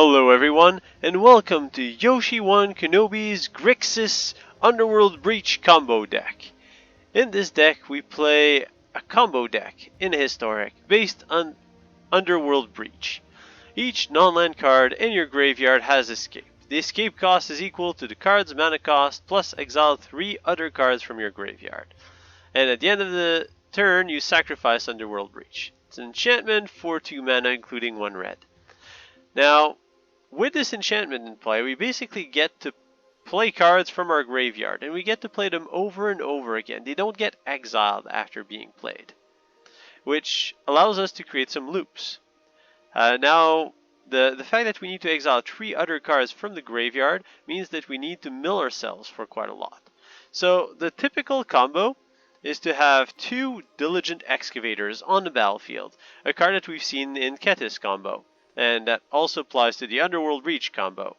Hello everyone, and welcome to Yoshi 1 Kenobi's Grixis Underworld Breach Combo deck. In this deck we play a combo deck in Historic based on Underworld Breach. Each non-land card in your graveyard has escape. The escape cost is equal to the card's mana cost plus exile 3 other cards from your graveyard. And at the end of the turn you sacrifice Underworld Breach. It's an enchantment for 2 mana including 1 red. Now, with this enchantment in play, we basically get to play cards from our graveyard, and we get to play them over and over again. They don't get exiled after being played, which allows us to create some loops. Now, the fact that we need to exile 3 other cards from the graveyard means that we need to mill ourselves for quite a lot. So, the typical combo is to have 2 Diligent Excavators on the battlefield, a card that we've seen in Ketis combo. And that also applies to the Underworld Breach combo.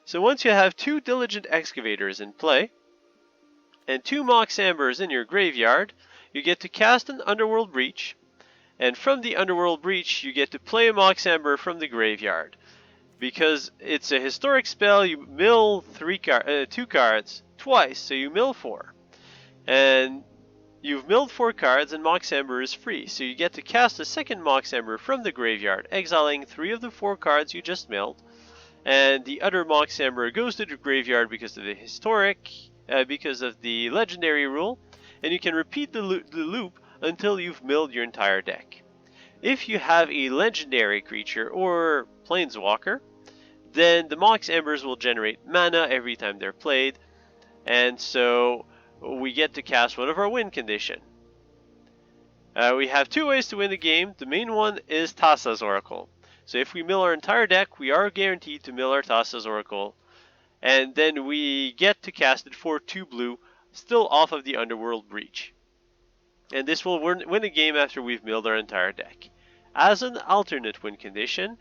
So once you have 2 Diligent Excavators in play, and 2 Mox Ambers in your graveyard, you get to cast an Underworld Breach, and from the Underworld Breach you get to play a Mox Amber from the graveyard. Because it's a historic spell, you mill 2 cards twice, so you mill 4. And you've milled 4 cards and Mox Amber is free, so you get to cast a second Mox Amber from the graveyard, exiling 3 of the 4 cards you just milled, and the other Mox Amber goes to the graveyard because of the historic, because of the legendary rule, and you can repeat the loop until you've milled your entire deck. If you have a legendary creature or planeswalker, then the Mox Ambers will generate mana every time they're played, and so we get to cast one of our win condition. We have 2 ways to win the game. The main one is Thassa's Oracle. So if we mill our entire deck, we are guaranteed to mill our Thassa's Oracle. And then we get to cast it for 2 blue, still off of the Underworld Breach. And this will win the game after we've milled our entire deck. As an alternate win condition,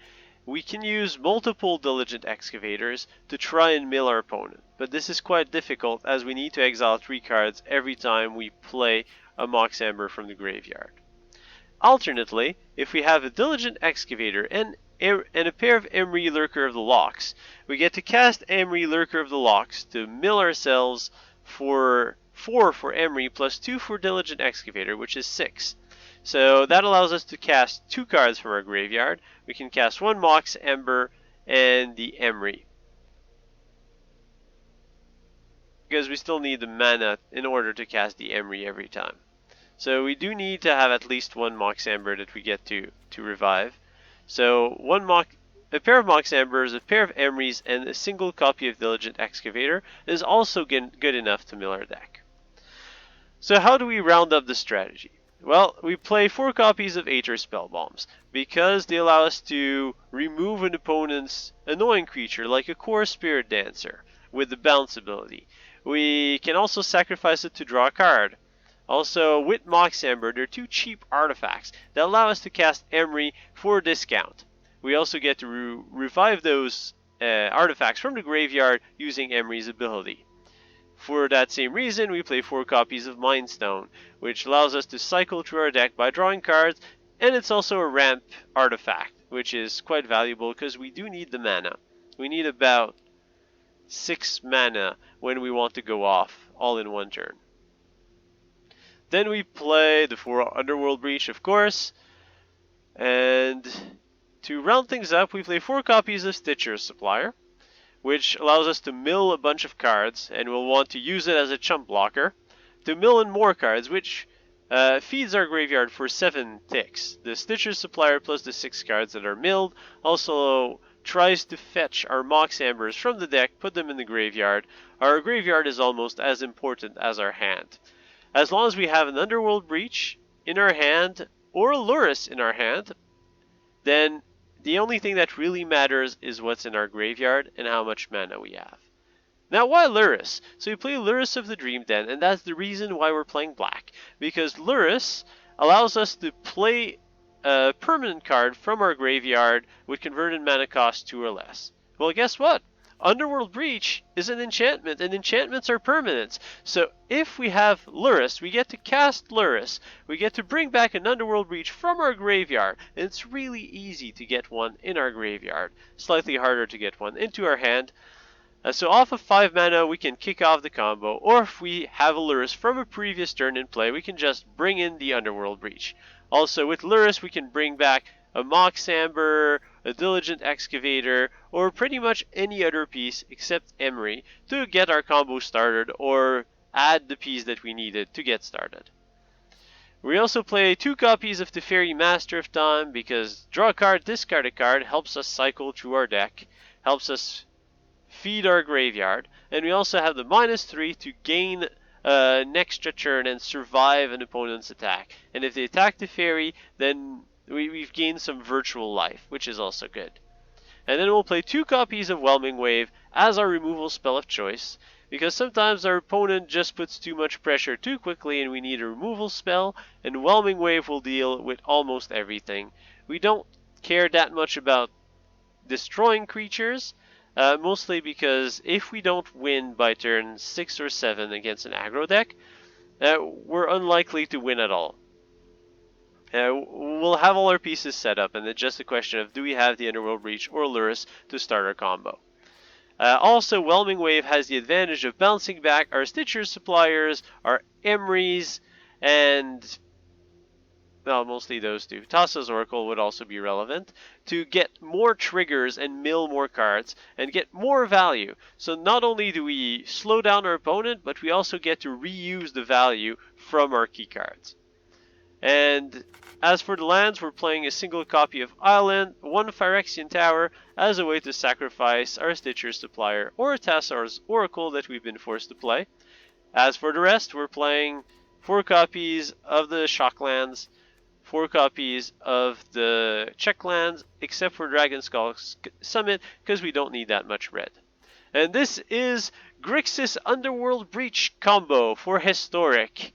we can use multiple Diligent Excavators to try and mill our opponent, but this is quite difficult as we need to exile 3 cards every time we play a Mox Amber from the graveyard. Alternately, if we have a Diligent Excavator and a pair of Emry Lurker of the Lochs, we get to cast Emry Lurker of the Lochs to mill ourselves for 4 for Emry plus 2 for Diligent Excavator, which is 6. So that allows us to cast 2 cards from our graveyard. We can cast 1 Mox Amber and the Emry, because we still need the mana in order to cast the Emry every time. So we do need to have at least 1 Mox Amber that we get to revive. So a pair of Mox Ambers, a pair of Emrys, and a single copy of Diligent Excavator is also good enough to mill our deck. So how do we round up the strategy? Well, we play 4 copies of Aether Spellbombs, because they allow us to remove an opponent's annoying creature like a Core Spirit Dancer with the bounce ability. We can also sacrifice it to draw a card. Also, with Mox Amber, there are 2 cheap artifacts that allow us to cast Emry for a discount. We also get to revive those artifacts from the graveyard using Emry's ability. For that same reason, we play 4 copies of Mind Stone, which allows us to cycle through our deck by drawing cards, and it's also a ramp artifact, which is quite valuable because we do need the mana. We need about 6 mana when we want to go off, all in one turn. Then we play the 4 Underworld Breach, of course, and to round things up, we play 4 copies of Stitcher's Supplier, which allows us to mill a bunch of cards, and we'll want to use it as a chump blocker to mill in more cards, which feeds our graveyard for 7 ticks. The Stitcher's Supplier plus the 6 cards that are milled also tries to fetch our Mox Ambers from the deck, put them in the graveyard. Our graveyard is almost as important as our hand. As long as we have an Underworld Breach in our hand, or a Lurrus in our hand, then the only thing that really matters is what's in our graveyard and how much mana we have. Now, why Lurrus? So we play Lurrus of the Dream Den, and that's the reason why we're playing black. Because Lurrus allows us to play a permanent card from our graveyard with converted mana cost 2 or less. Well, guess what? Underworld Breach is an enchantment, and enchantments are permanents. So if we have Lurrus, we get to cast Lurrus. We get to bring back an Underworld Breach from our graveyard. And it's really easy to get one in our graveyard. Slightly harder to get one into our hand. So off of 5 mana, we can kick off the combo. Or if we have a Lurrus from a previous turn in play, we can just bring in the Underworld Breach. Also, with Lurrus, we can bring back a Mox Amber, a Diligent Excavator, or pretty much any other piece except Emry to get our combo started or add the piece that we needed to get started. We also play 2 copies of Teferi Master of Time because draw a card, discard a card helps us cycle through our deck, helps us feed our graveyard, and we also have the -3 to gain an extra turn and survive an opponent's attack. And if they attack the fairy, then we've gained some virtual life, which is also good. And then we'll play 2 copies of Whelming Wave as our removal spell of choice, because sometimes our opponent just puts too much pressure too quickly and we need a removal spell, and Whelming Wave will deal with almost everything. We don't care that much about destroying creatures, mostly because if we don't win by turn 6 or 7 against an aggro deck, we're unlikely to win at all. We'll have all our pieces set up, and it's just a question of do we have the Underworld Breach or Lurrus to start our combo. Also, Whelming Wave has the advantage of bouncing back our Stitcher's Suppliers, our Emrys, and well, mostly those two. Thassa's Oracle would also be relevant to get more triggers and mill more cards and get more value. So not only do we slow down our opponent, but we also get to reuse the value from our key cards. And as for the lands, we're playing a single copy of Island, 1 Phyrexian Tower, as a way to sacrifice our Stitcher's Supplier or Thassa's Oracle that we've been forced to play. As for the rest, we're playing 4 copies of the Shocklands, 4 copies of the Checklands, except for Dragon Skull Summit, because we don't need that much red. And this is Grixis Underworld Breach Combo for Historic.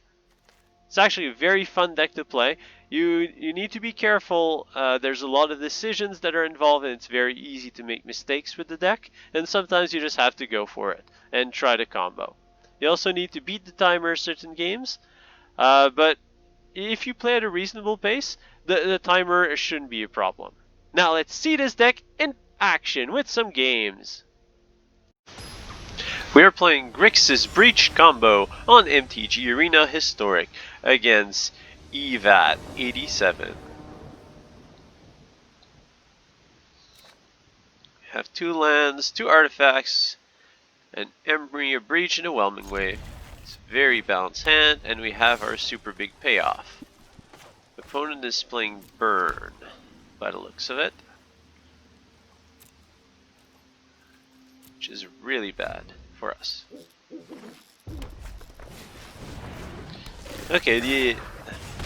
It's actually a very fun deck to play. You need to be careful. There's a lot of decisions that are involved, and it's very easy to make mistakes with the deck. And sometimes you just have to go for it and try the combo. You also need to beat the timer certain games, but if you play at a reasonable pace, the timer shouldn't be a problem. Now let's see this deck in action with some games. We are playing Grixis Breach Combo on MTG Arena Historic against EVAT 87. We have 2 lands, 2 artifacts, an Emry, a Breach, and a Whelming Wave. It's a very balanced hand, and we have our super big payoff. The opponent is playing Burn, by the looks of it, which is really bad for us. Okay,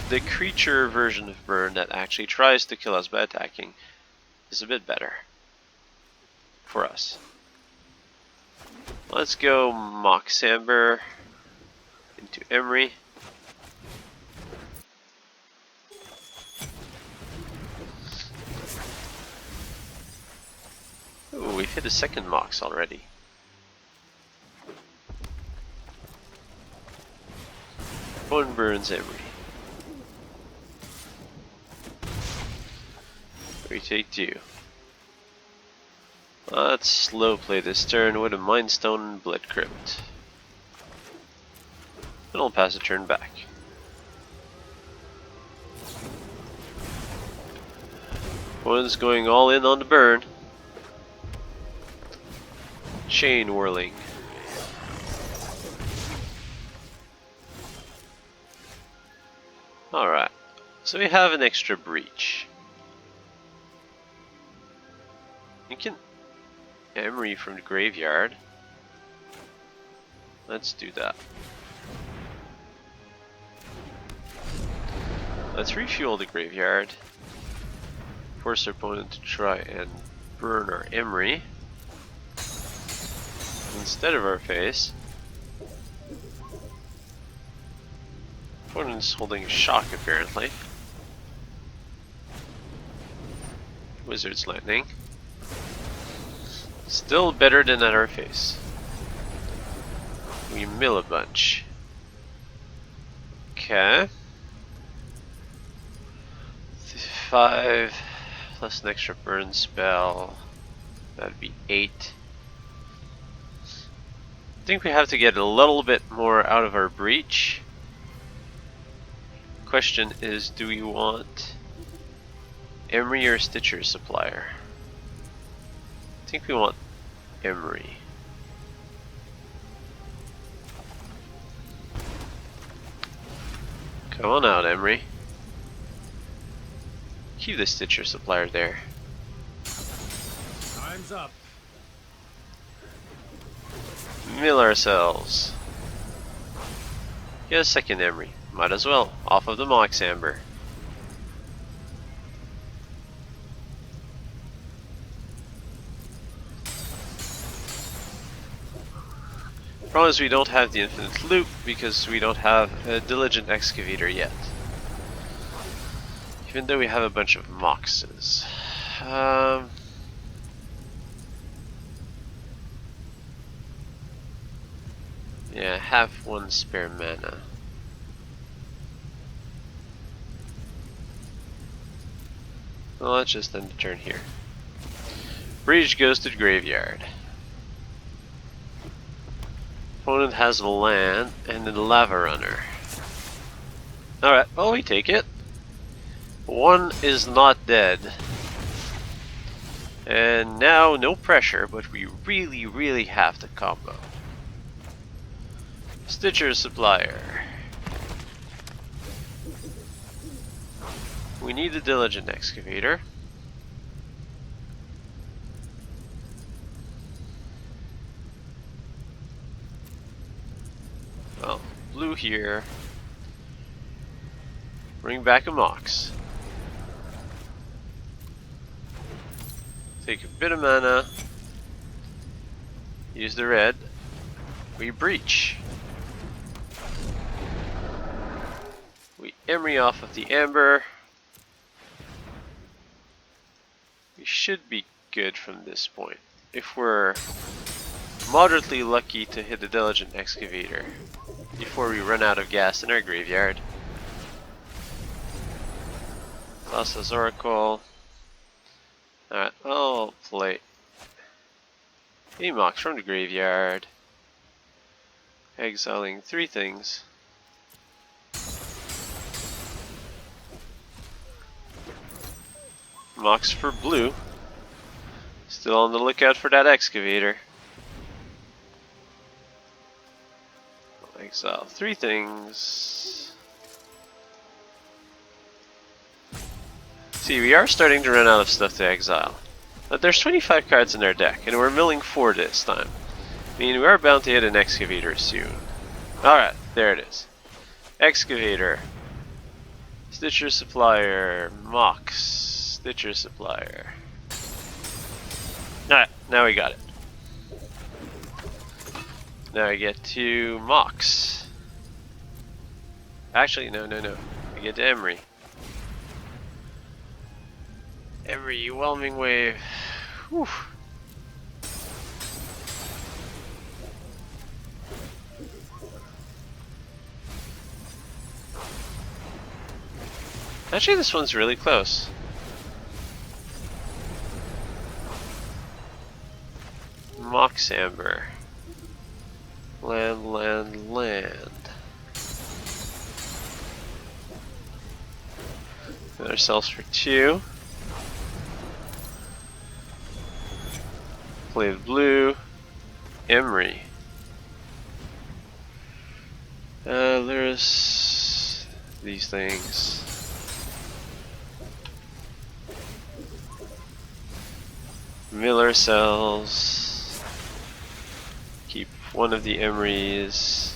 the creature version of Burn that actually tries to kill us by attacking is a bit better for us. Let's go Mox Amber into Emry. Ooh, we've hit a second Mox already. One burns Emry. We take 2. Let's slow play this turn with a Mind Stone and Blood Crypt. And I'll pass a turn back. One's going all in on the burn. Chain Whirling. Alright, so we have an extra breach. You can Emry from the graveyard. Let's do that. Let's refuel the graveyard. Force our opponent to try and burn our Emry instead of our face. Opponent's holding Shock apparently. Wizard's Lightning. Still better than at our face. We mill a bunch. Okay. 5 plus an extra burn spell. That'd be 8. I think we have to get a little bit more out of our breach. Question is, do we want Emry or Stitcher Supplier? I think we want Emry. Come on out, Emry. Keep the Stitcher Supplier there. Time's up. Mill ourselves. Get a second Emry. Might as well. Off of the Mox Amber. Problem is we don't have the infinite loop because we don't have a Diligent Excavator yet. Even though we have a bunch of Moxes. Yeah, have 1 spare mana. Well, let's just end the turn here. Breach goes to the graveyard. Opponent has a land and a lava runner. Alright, well, we take it. 1 is not dead. And now, no pressure, but we really have to combo. Stitcher Supplier. We need a Diligent Excavator. Well, blue here. Bring back a Mox. Take a bit of mana. Use the red. We breach. We Emry off of the Amber. We should be good from this point. If we're moderately lucky to hit a Diligent Excavator before we run out of gas in our graveyard. Thassa's Oracle. Alright, I'll play a Mox from the graveyard. Exiling 3 things. Mox for blue. Still on the lookout for that excavator. I'll exile 3 things. See, we are starting to run out of stuff to exile. But there's 25 cards in our deck, and we're milling 4 this time. I mean, we are bound to hit an excavator soon. Alright, there it is. Excavator. Stitcher Supplier. Mox. Stitcher Supplier. Alright, now we got it. Now I get to Mox. Actually, no. I get to Emry. Emry, Whelming Wave. Whew. Actually, this one's really close. Mox Amber. Land. Get ourselves for 2. Play the blue. Emry. Lurrus. These things. Mill ourselves. Keep one of the Emrys.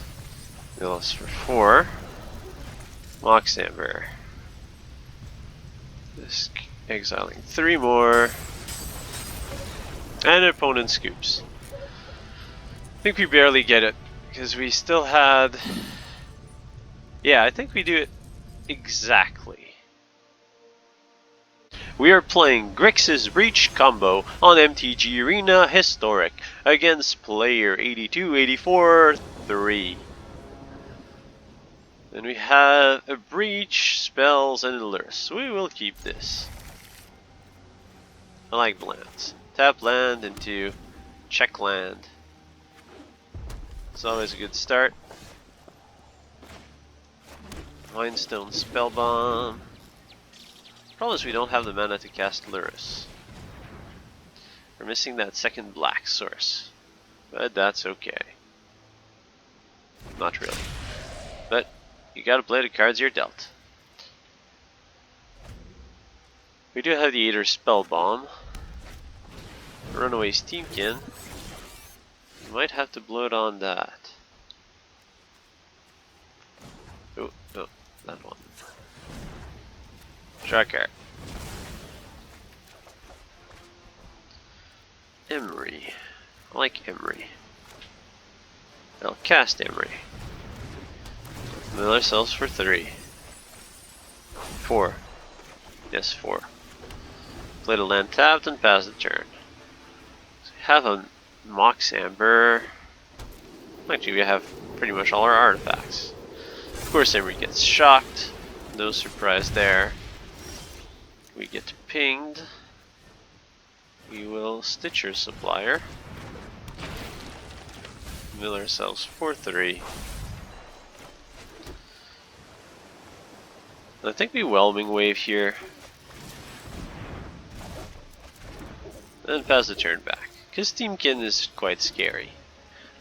Mill us for 4. Mox Amber. Just exiling 3 more. And opponent scoops. I think we barely get it because we still had. Yeah, I think we do it exactly. We are playing Grixis Breach Combo on MTG Arena Historic against player 8284-3. Then we have a Breach, Spells, and Lurrus. We will keep this. I like lands. Tap land into check land. It's always a good start. Mindstone Spellbomb. Problem is we don't have the mana to cast Lurrus. We're missing that second black source. But that's okay. Not really. But you gotta play the cards you're dealt. We do have the Aether Spellbomb. Runaway Steamkin. We might have to blow it on that. Oh, no, that one. Draw card. Emry. I like Emry. I'll cast Emry. Mill ourselves for 3. 4. Yes, 4. Play the land tapped and pass the turn. So we have a Mox Amber. Actually, we have pretty much all our artifacts. Of course, Emry gets shocked. No surprise there. We get pinged. We will Stitcher Supplier. Mill ourselves for 3. I think we Whelming Wave here. And pass the turn back. Because Steamkin is quite scary.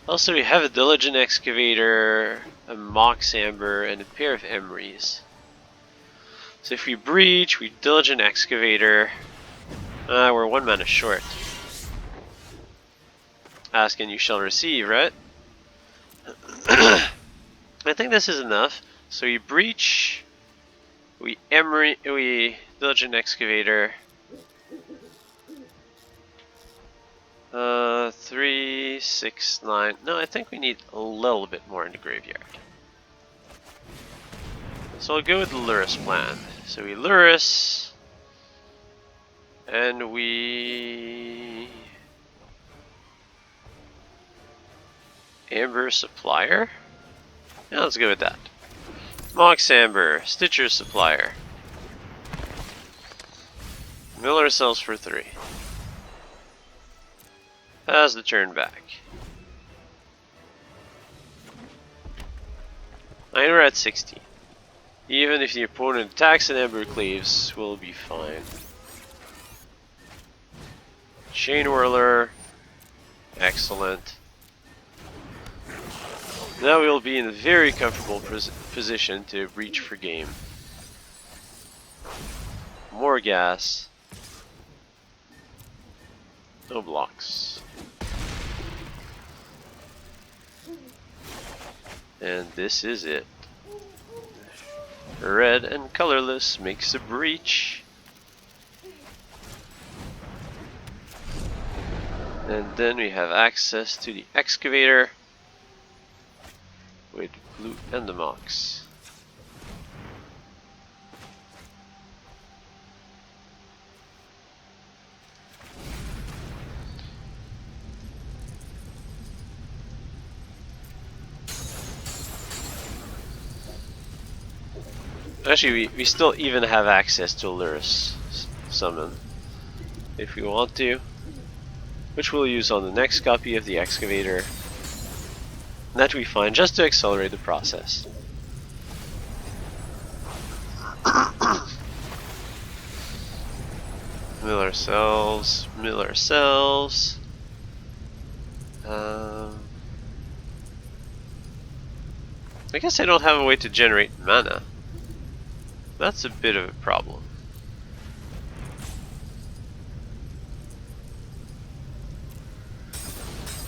Also, we have a Diligent Excavator, a Mox Amber, and a pair of Emrys. So if we Breach, we Diligent Excavator. We're 1 mana short. Ask and you shall receive, right? I think this is enough. So we Breach, we Diligent Excavator. 3, 6, 9. No, I think we need a little bit more in the graveyard. So I'll go with the Lurrus plan. So we Lurrus, and we Amber Supplier. Yeah, let's go with that. Mox Amber, Stitcher Supplier. Mill ourselves for 3. Pass the turn back. And we're at 16. Even if the opponent attacks and Ember Cleaves, we'll be fine. Chain Whirler. Excellent. Now we'll be in a very comfortable position to reach for game. More gas. No blocks. And this is it. Red and colorless makes a breach. And then we have access to the excavator with blue and the Mox. Actually, we still even have access to Lurrus summon if we want to, which we'll use on the next copy of the excavator. That we find just to accelerate the process. Mill ourselves, mill ourselves. I guess I don't have a way to generate mana. That's a bit of a problem.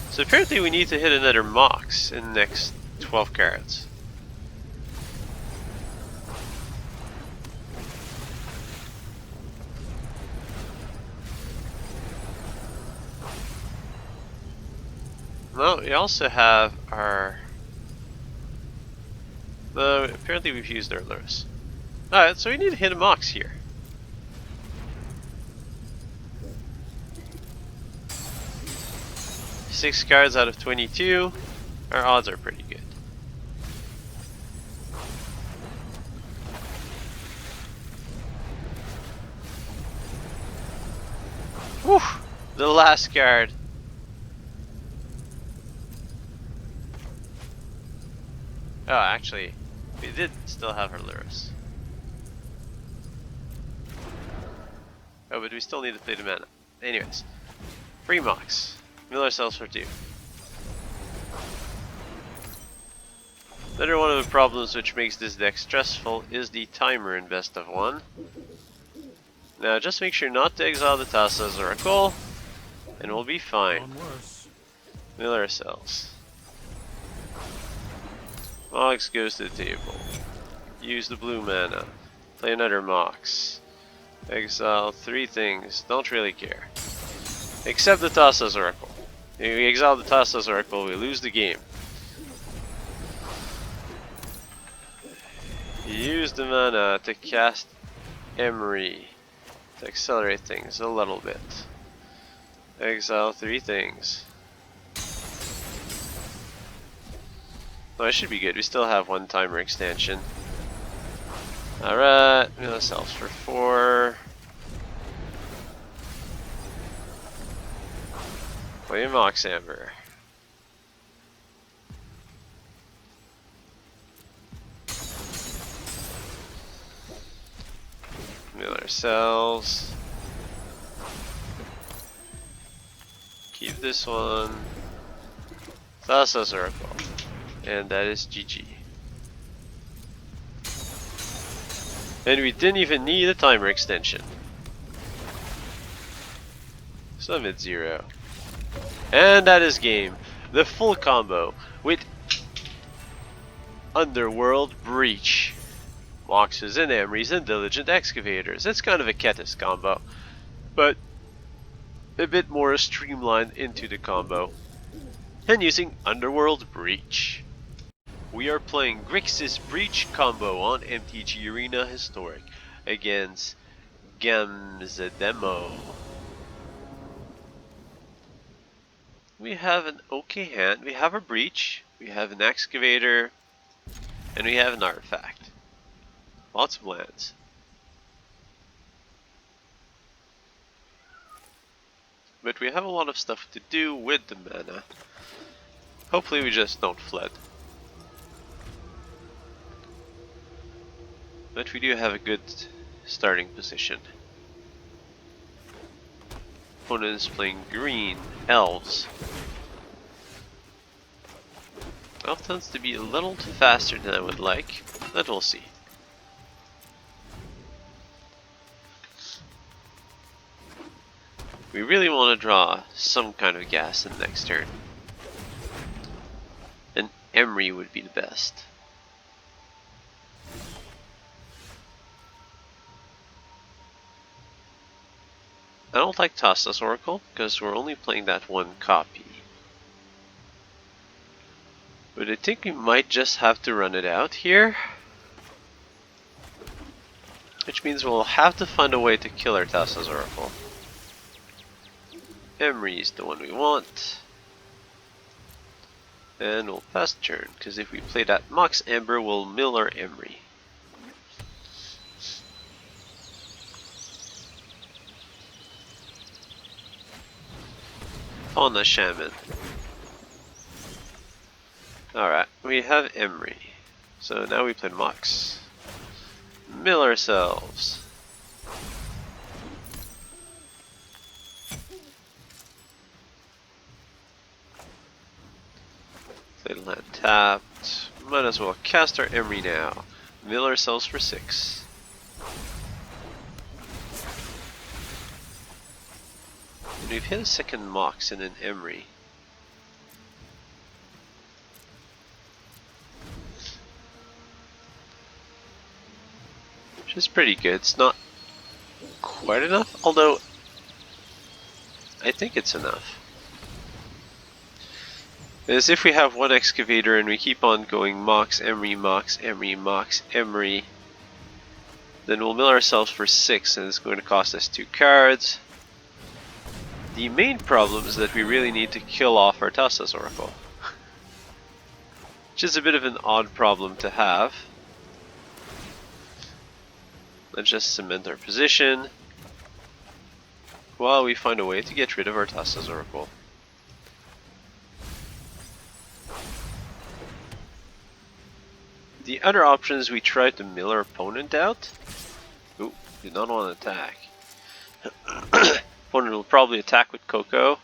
So apparently we need to hit another Mox in the next 12 cards. Well, we also have our... apparently we've used our Lurrus. Alright, so we need to hit a Mox here. 6 cards out of 22. Our odds are pretty good. Whew! The last card. Oh, actually, we did still have our Lurrus. Oh, but we still need to play the mana. Anyways, free Mox. Mill ourselves for 2. Another one of the problems which makes this deck stressful is the timer in best of 1. Now just make sure not to exile the Thassa's Oracle, and we'll be fine. Mill ourselves. Mox goes to the table. Use the blue mana. Play another Mox. Exile 3 things. Don't really care. Except the Thassa's Oracle. If we exile the Thassa's Oracle, we lose the game. Use the mana to cast Emry to accelerate things a little bit. Exile 3 things. No, it should be good. We still have 1 timer extension. Alright, mill ourselves for 4. Play Mox Amber. Mill ourselves. Keep this one. Thassa's Oracle. And that is GG. And we didn't even need a timer extension. Summit 0. And that is game. The full combo with Underworld Breach. Moxes and Emrys and Diligent Excavators. It's kind of a Ketis combo, but a bit more streamlined into the combo. And using Underworld Breach. We are playing Grixis Breach Combo on MTG Arena Historic against Gamzedemo. We have an okay hand. We have a Breach, we have an Excavator, and we have an Artifact. Lots of lands. But we have a lot of stuff to do with the mana. Hopefully we just don't flood. But we do have a good starting position. Opponent is playing green, Elves. Elf tends to be a little faster than I would like, but we'll see. We really want to draw some kind of gas in the next turn. And Emry would be the best. I don't like Thassa's Oracle, because we're only playing that 1 copy. But I think we might just have to run it out here. Which means we'll have to find a way to kill our Thassa's Oracle. Emry is the one we want. And we'll pass turn, because if we play that Mox Amber, we'll mill our Emry. On the Shaman. Alright, we have Emry. So now we play Mox. Mill ourselves. Play land tapped. Might as well cast our Emry now. Mill ourselves for 6. And we've hit a second Mox and an Emry. Which is pretty good. It's not quite enough, although I think it's enough. As if we have 1 Excavator and we keep on going Mox, Emry, Mox, Emry, Mox, Emry, then we'll mill ourselves for 6 and it's going to cost us 2 cards. The main problem is that we really need to kill off our Thassa's Oracle. Which is a bit of an odd problem to have. Let's just cement our position while we find a way to get rid of our Thassa's Oracle. The other option is we try to mill our opponent out. Ooh, do not want to attack. Opponent will probably attack with Coco.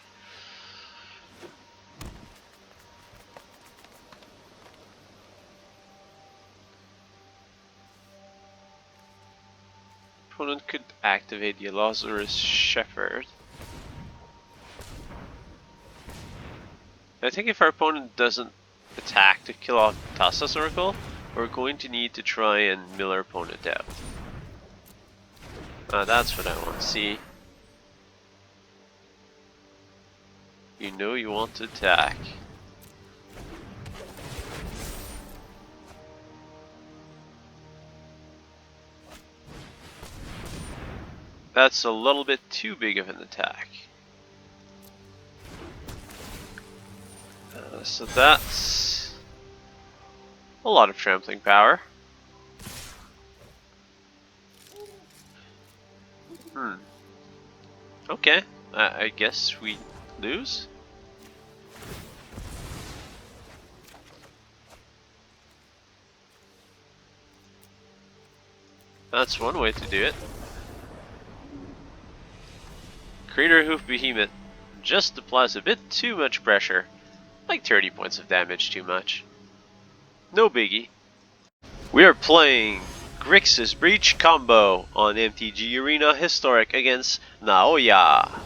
Opponent could activate the Lurrus Shepherd. I think if our opponent doesn't attack to kill off Thassa's Oracle, we're going to need to try and mill our opponent out. That's what I want to see. You know you want to attack. That's a little bit too big of an attack. So that's a lot of trampling power. Okay, I guess we lose. That's one way to do it. Crater Hoof Behemoth just applies a bit too much pressure. Like 30 points of damage too much. No biggie. We are playing Grixis Breach Combo on MTG Arena Historic against Naoya.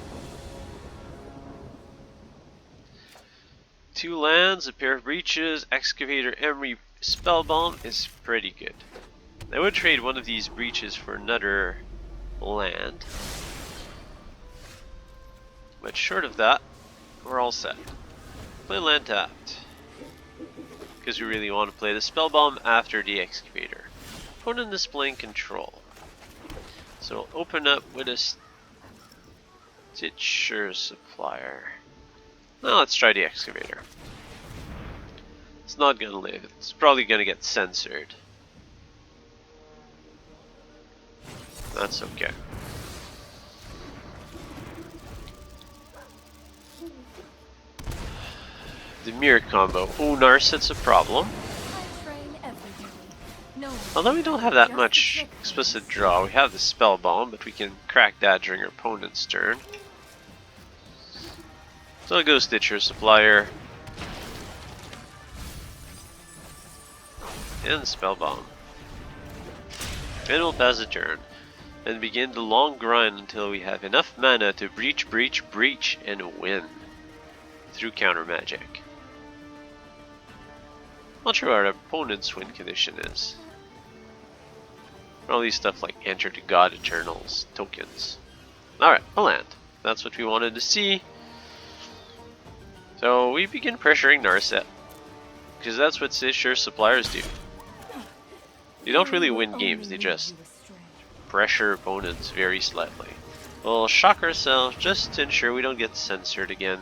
2 lands, a pair of breaches, Excavator, Emry, Spellbomb is pretty good. I would trade one of these breaches for another land. But short of that, we're all set. Play land tapped. Because we really want to play the Spellbomb after the Excavator. Opponent displaying control. So we'll open up with a Stitcher Supplier. Now let's try the Excavator. It's not gonna live. It's probably gonna get censored. That's okay. The mirror combo. Oh, Narset's a problem. Although we don't have that much explicit draw, we have the Spell Bomb, but we can crack that during our opponent's turn. So I'll go Stitcher Supplier. And Spell Bomb. And we'll pass the turn. And begin the long grind until we have enough mana to breach, breach, breach, and win. Through counter magic. Not sure what our opponent's win condition is. Probably stuff like Enter the God Eternals tokens. Alright, a land. That's what we wanted to see. So we begin pressuring Narset. Because that's what Stitcher Suppliers do. They don't really win games, they just pressure opponents very slightly. We'll shock ourselves just to ensure we don't get censored again.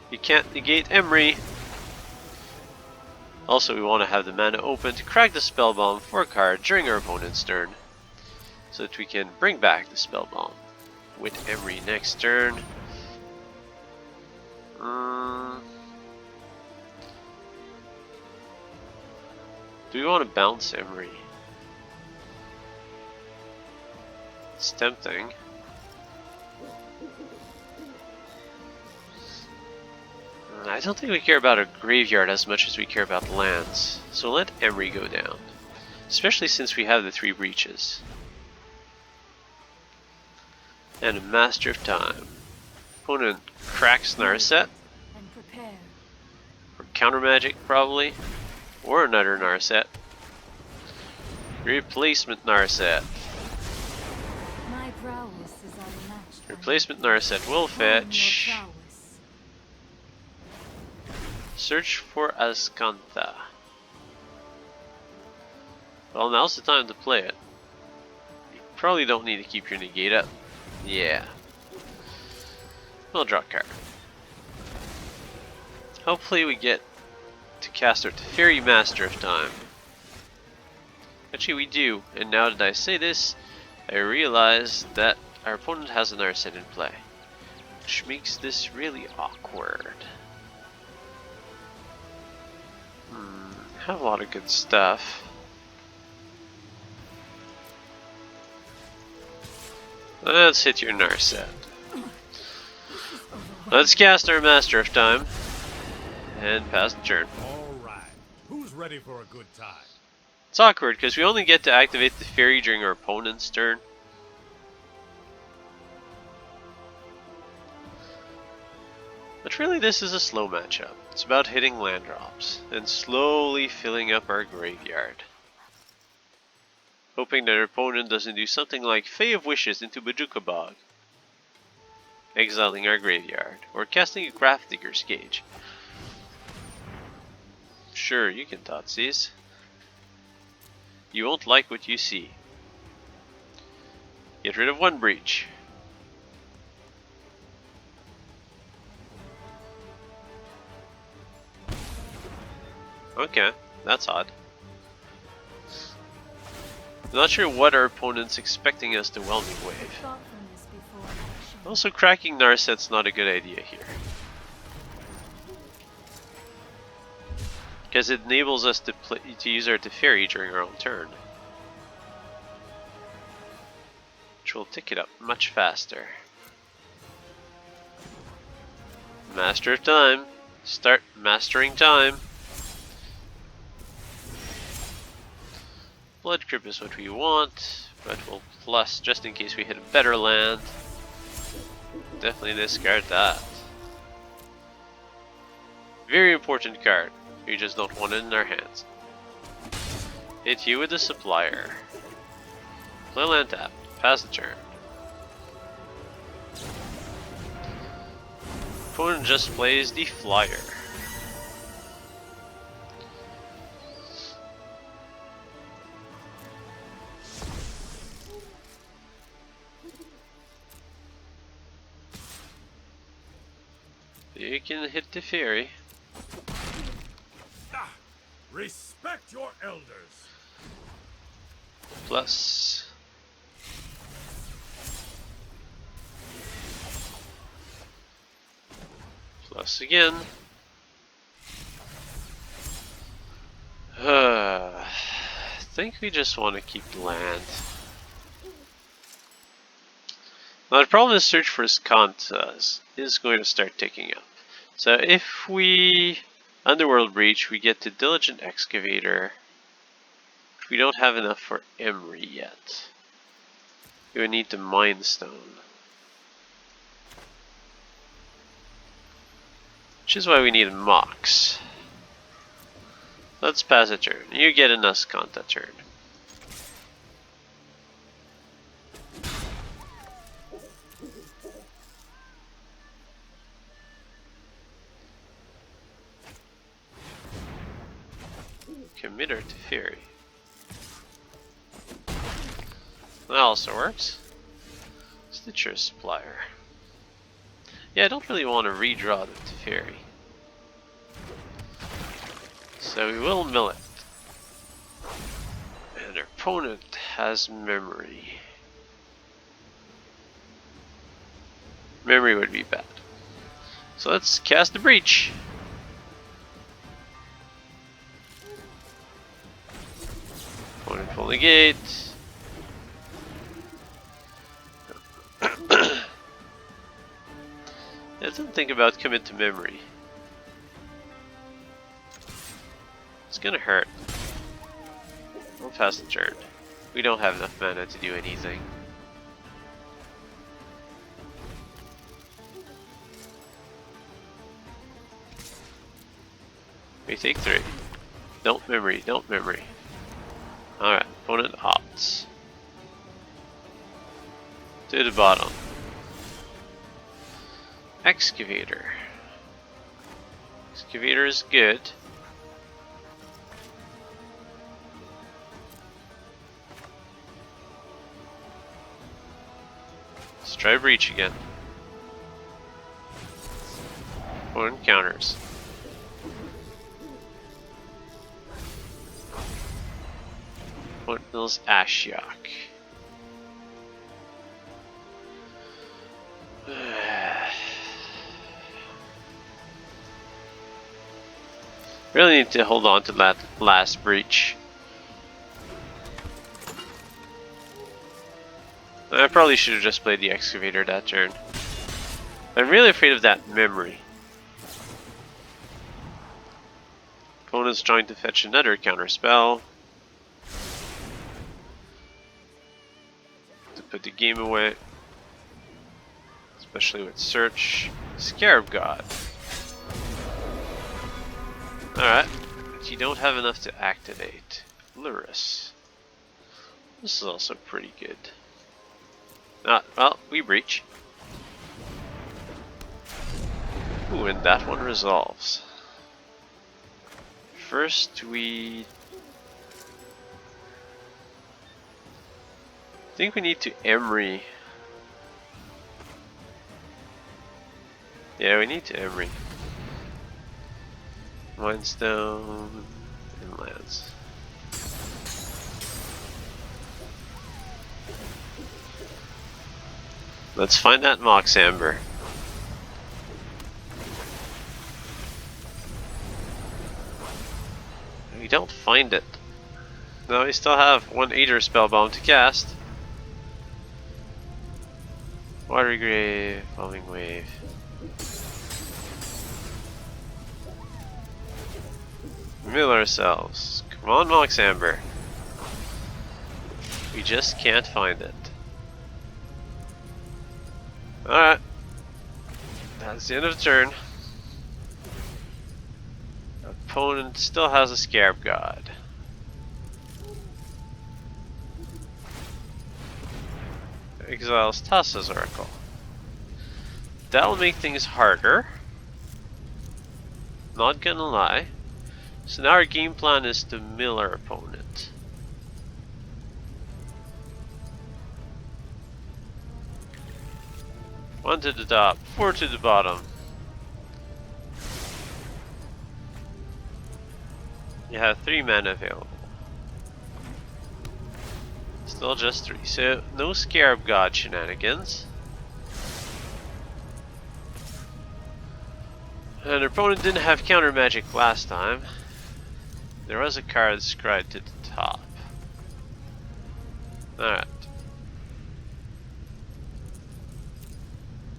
You can't negate Emry. Also, we want to have the mana open to crack the Spell Bomb for a card during our opponent's turn, so that we can bring back the Spell Bomb with Emry next turn. Do we want to bounce Emry? It's tempting. I don't think we care about our graveyard as much as we care about lands, so let Emry go down. Especially since we have the 3 breaches. And a Master of Time. Opponent cracks Narset. For counter magic probably. Or another Narset. Replacement Narset. Replacement Narset will fetch. Search for Azcanta. Well, now's the time to play it. You probably don't need to keep your negate up. Yeah. We'll draw a card. Hopefully we get to cast our Teferi Master of Time. Actually we do, and now that I say this, I realize that our opponent has an Narset in play, which makes this really awkward. Have a lot of good stuff. Let's hit your Narset. Let's cast our Master of Time and pass the turn. Alright, who's ready for a good time? It's awkward because we only get to activate the Fairy during our opponent's turn. But really this is a slow matchup. It's about hitting land drops and slowly filling up our graveyard. Hoping that our opponent doesn't do something like Fae of Wishes into Bajuka Bog, exiling our graveyard, or casting a Grafdigger's Cage. Sure, you can Thoughtseize. You won't like what you see. Get rid of one breach. Okay, that's odd. I'm not sure what our opponent's expecting us to Whelming Wave. Also, cracking Narset's not a good idea here, because it enables us to use our Teferi during our own turn, which will tick it up much faster. Master of Time. Start mastering time. Blood Crypt is what we want, but we'll plus just in case we hit a better land. Definitely discard that. Very important card. We just don't want it in our hands. Hit you with the Supplier. Play land tap. Pass the turn. Opponent just plays the Flyer. You can hit the Fairy. Respect your elders. Plus. Plus again. I think we just want to keep land. Now the problem is Search for Skantas is going to start ticking up. So if we Underworld Breach, we get to Diligent Excavator. We don't have enough for Emry yet. We would need to Mind Stone, which is why we need a Mox. Let's pass a turn. You get a Skanta turn. Committer to Fury. That also works. Stitcher Supplier. Yeah, I don't really want to redraw the Teferi, so we will mill it. And our opponent has Memory. Memory would be bad. So let's cast the Breach. Opponent will negate. I didn't think about commit to Memory. It's gonna hurt. We'll pass the turn. We don't have enough mana to do anything. We take 3. Don't Memory, don't Memory. Alright, opponent opts. To the bottom. Excavator. Excavator is good. Let's try Breach again. One counters. One mills Ashiok. Really need to hold on to that last breach. I probably should have just played the excavator that turn. I'm really afraid of that memory. Opponent's trying to fetch another counter spell to put the game away. Especially with Search. Scarab God. Alright, but you don't have enough to activate. Lurrus. This is also pretty good. Well, we breach. Ooh, and that one resolves. First we... I think we need to Emry. Yeah, we need to Emry. Mindstone and lands. Let's find that Mox Amber. We don't find it. No, we still have one Aether Spellbomb to cast. Watery Grave, Foaming Wave. Mill ourselves. Come on, Mox Amber. We just can't find it. Alright. That's the end of the turn. Opponent still has a Scarab God. Exiles Thassa's Oracle. That'll make things harder. Not gonna lie. So now our game plan is to mill our opponent. One to the top, four to the bottom. You have 3 mana available. Still just 3, so no Scarab God shenanigans. And our opponent didn't have counter magic last time. There was a card scribed to the top. Alright.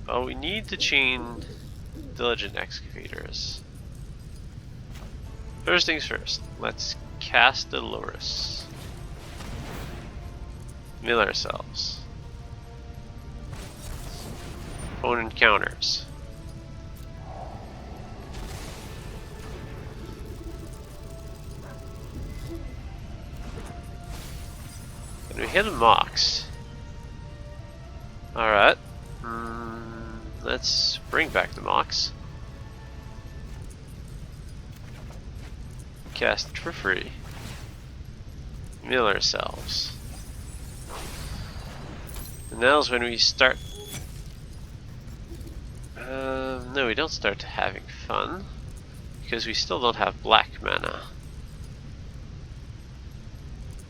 Oh, we need to chain Diligent Excavators. First things first, let's cast the Lurrus. Mill ourselves. Opponent counters. And we hit a Mox. Alright. Let's bring back the Mox. Cast it for free. Mill ourselves. And now's when we start... no, we don't start having fun. Because we still don't have black mana.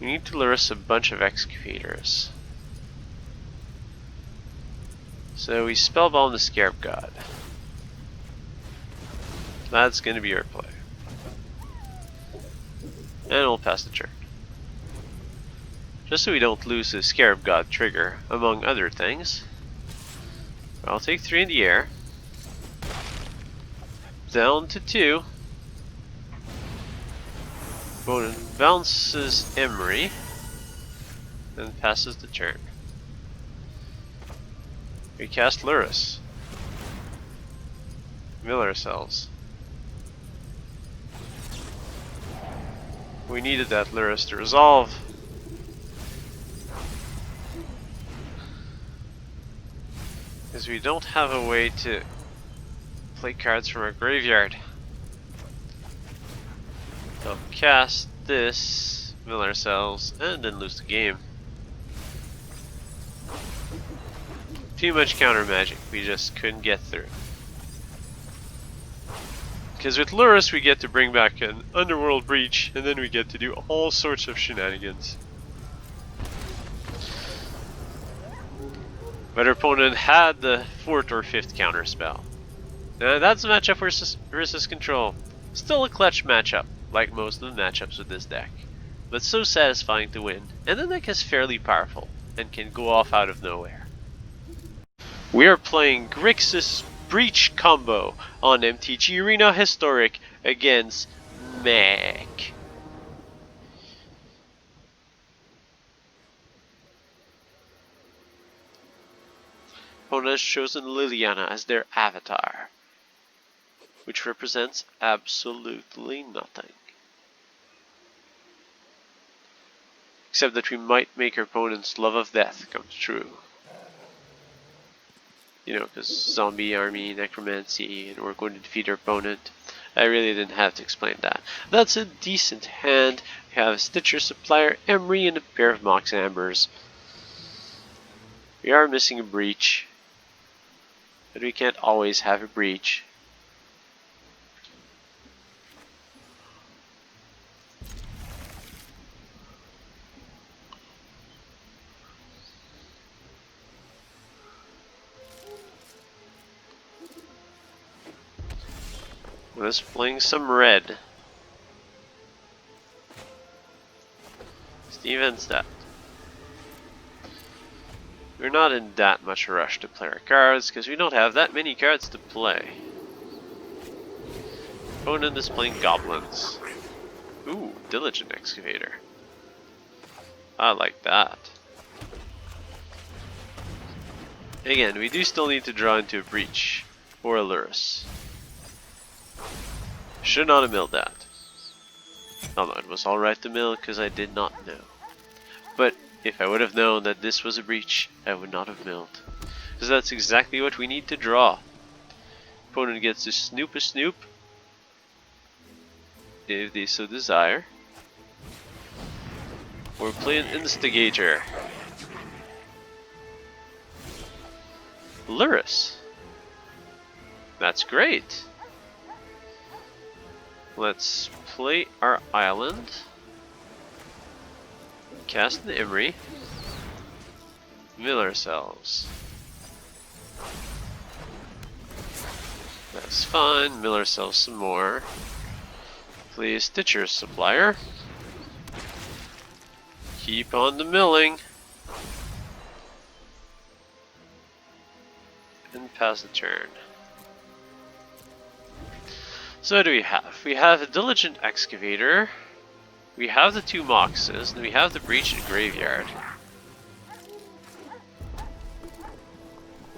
We need to Lurrus a bunch of Excavators. So we Spellbomb the Scarab God. That's gonna be our play. And we'll pass the turn. Just so we don't lose the Scarab God trigger, among other things. I'll take 3 in the air. Down to 2. Opponent bounces Emry. And passes the turn. We cast Lurrus. Mill ourselves. We needed that Lurrus to resolve. Because we don't have a way to play cards from our graveyard. So cast this, mill ourselves, and then lose the game. Too much counter magic, we just couldn't get through. Because with Lurrus we get to bring back an Underworld Breach, and then we get to do all sorts of shenanigans. But our opponent had the 4th or 5th counter spell. That's a matchup versus control. Still a clutch matchup, like most of the matchups with this deck. But so satisfying to win, and the deck is fairly powerful, and can go off out of nowhere. We are playing Grixis Breach Combo on MTG Arena Historic against Mech. Opponent has chosen Liliana as their avatar, which represents absolutely nothing. Except that we might make our opponent's love of death come true. You know, because zombie army, necromancy, and we're going to defeat our opponent. I really didn't have to explain that. That's a decent hand. We have a Stitcher, Supplier, Emry, and a pair of Mox Ambers. We are missing a breach, but we can't always have a breach. Let's playing some red. Stevens that. We're not in that much rush to play our cards because we don't have that many cards to play. Opponent is playing Goblins. Ooh, Diligent Excavator. I like that. Again, we do still need to draw into a Breach or a Lurrus. Should not have milled that. Although it was alright to mill because I did not know. But if I would have known that this was a breach, I would not have milled. Because that's exactly what we need to draw. Opponent gets to snoop a snoop, if they so desire. Or play an Instigator. Lurrus. That's great. Let's play our island. Cast an Emry. Mill ourselves. That's fine. Mill ourselves some more. Play a Stitcher, Supplier. Keep on the milling. And pass the turn. So what do we have? We have a Diligent Excavator. We have the 2 Moxes, and we have the Breach and Graveyard.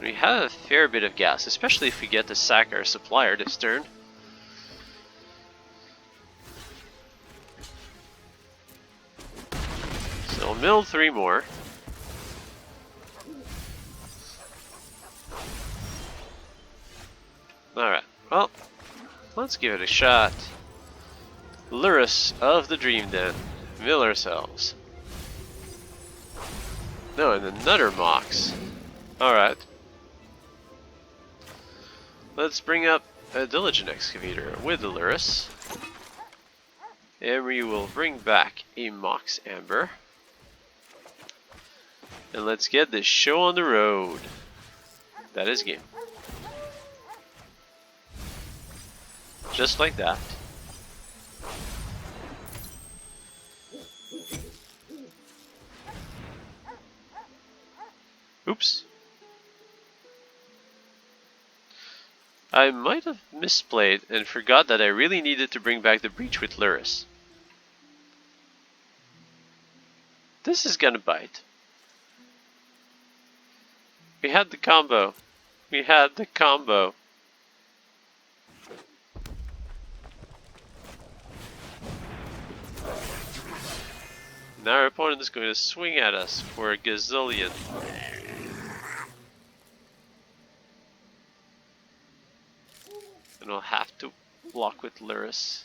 We have a fair bit of gas, especially if we get to sack our Supplier this turn. So we'll mill 3 more. Alright, well, let's give it a shot. Lurrus of the Dream Den. Mill ourselves. No, and another Mox. Alright. Let's bring up a Diligent Excavator with the Lurrus. Emry will bring back a Mox Amber. And let's get this show on the road. That is game. Just like that. Oops. I might have misplayed and forgot that I really needed to bring back the Breach with Lurrus. This is gonna bite. We had the combo. We had the combo. Now our opponent is going to swing at us for a gazillion. And we'll have to block with Lurrus.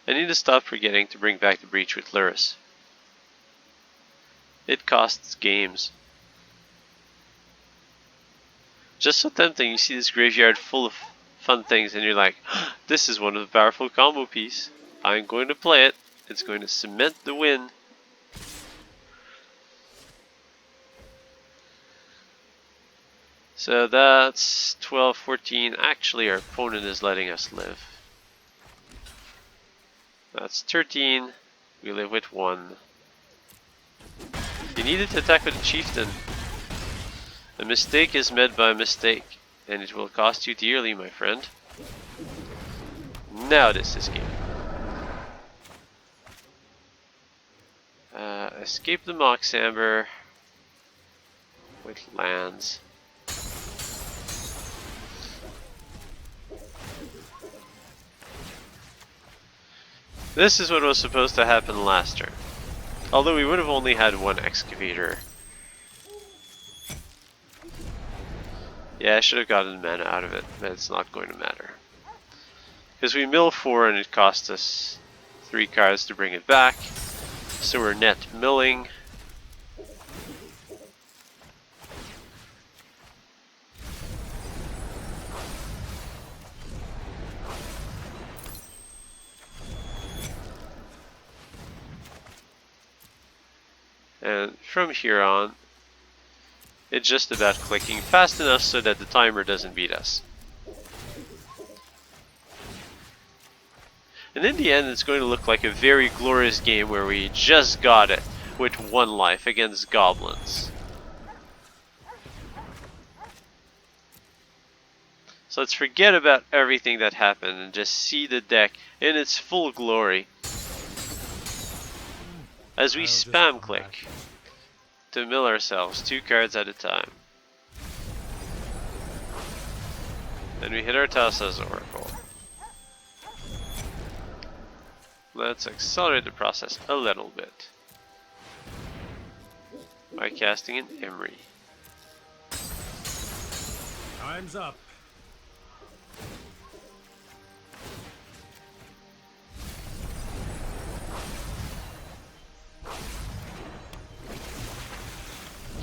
I need to stop forgetting to bring back the Breach with Lurrus. It costs games. Just so tempting, you see this graveyard full of fun things and you're like, this is one of the powerful combo piece. I'm going to play it. It's going to cement the win. So that's 12, 14. Actually, our opponent is letting us live. That's 13. We live with 1. You needed to attack with a chieftain. A mistake is met by a mistake, and it will cost you dearly, my friend. Now this is game. Escape the Mox Amber with lands. This is what was supposed to happen last turn. Although we would have only had 1 excavator. Yeah, I should have gotten mana out of it, but it's not going to matter. Because we mill 4 and it cost us 3 cards to bring it back. So we're net milling. And from here on, it's just about clicking fast enough so that the timer doesn't beat us. And in the end, it's going to look like a very glorious game where we just got it with 1 life against Goblins. So let's forget about everything that happened and just see the deck in its full glory. As we spam click to mill ourselves 2 cards at a time. Then we hit our Thassa's Oracle. Let's accelerate the process a little bit by casting an Emry. Time's up.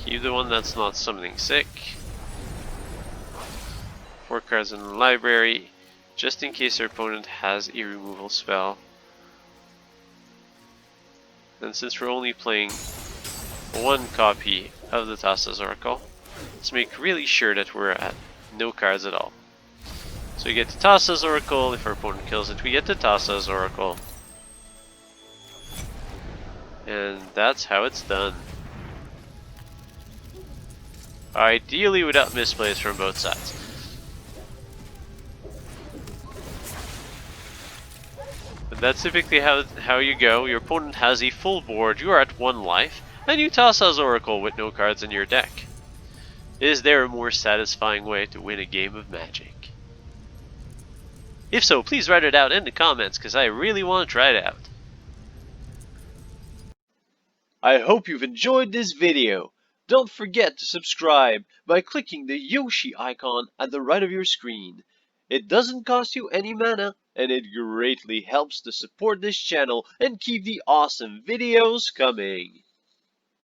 Keep the one that's not summoning sick. 4 cards in the library, just in case our opponent has a removal spell. And since we're only playing 1 copy of the Thassa's Oracle, let's make really sure that we're at no cards at all. So we get the Thassa's Oracle. If our opponent kills it, we get the Thassa's Oracle. And that's how it's done. Ideally without misplays from both sides. But that's typically how you go. Your opponent has a full board, you are at 1 life, and you Thassa's Oracle with no cards in your deck. Is there a more satisfying way to win a game of Magic? If so, please write it out in the comments, because I really want to try it out. I hope you've enjoyed this video. Don't forget to subscribe by clicking the Yoshi icon at the right of your screen. It doesn't cost you any mana, and it greatly helps to support this channel and keep the awesome videos coming.